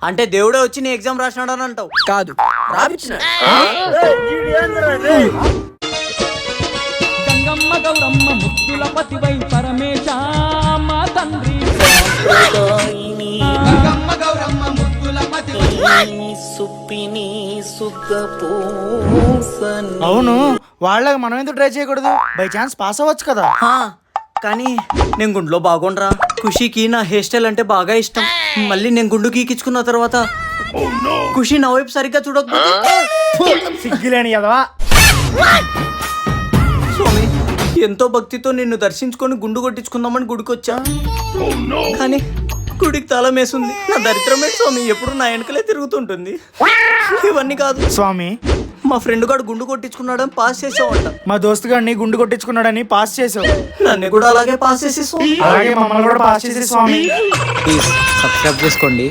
అంటే దేవుడే వచ్చి నీ ఎగ్జామ్ రాసినాడని అంటావు? కాదు, రాపిచ్చిన. గంగమ్మ గౌరమ్మ ముద్దుల పతివై పరమేశ మా తండ్రి. గంగమ్మ గౌరమ్మ ముద్దుల పతివై సుప్పిని సుఖపూసని. అవును, వాళ్ళకి మనం ఎందుకు ట్రై చేయకూడదు? బై ఛాన్స్ పాస్ అవ్వచ్చు కదా. కానీ నేను గుండులో బాగుండ్రా. ఖుషికి నా హెయిర్ స్టైల్ అంటే బాగా ఇష్టం. మళ్ళీ నేను గుండు గీకించుకున్న తర్వాత ఖుషి నా వైపు సరిగ్గా చూడకపోతే సిగ్గులేని ఎదవా. స్వామి, ఎంతో భక్తితో నిన్ను దర్శించుకొని గుండు కొట్టించుకుందామని గుడికి వచ్చా. కానీ గుడికి తాళం వేసింది. నా దరిద్రమే స్వామి, ఎప్పుడు నా వెనకలే తిరుగుతుంటుంది. ఇవన్నీ కాదు స్వామి, మా ఫ్రెండ్ గారు గుండు కొట్టించుకున్నాడని పాస్ చేసావంట. మా దోస్తు గారిని గుండు కొట్టించుకున్నాడని పాస్ చేసావు. నన్ను కూడా అలాగే పాస్ చేసి స్వామి. అలాగే మమ్మల్ని కూడా పాస్ చేసే స్వామి. ప్లీజ్ సబ్స్క్రైబ్ చేసుకోండి.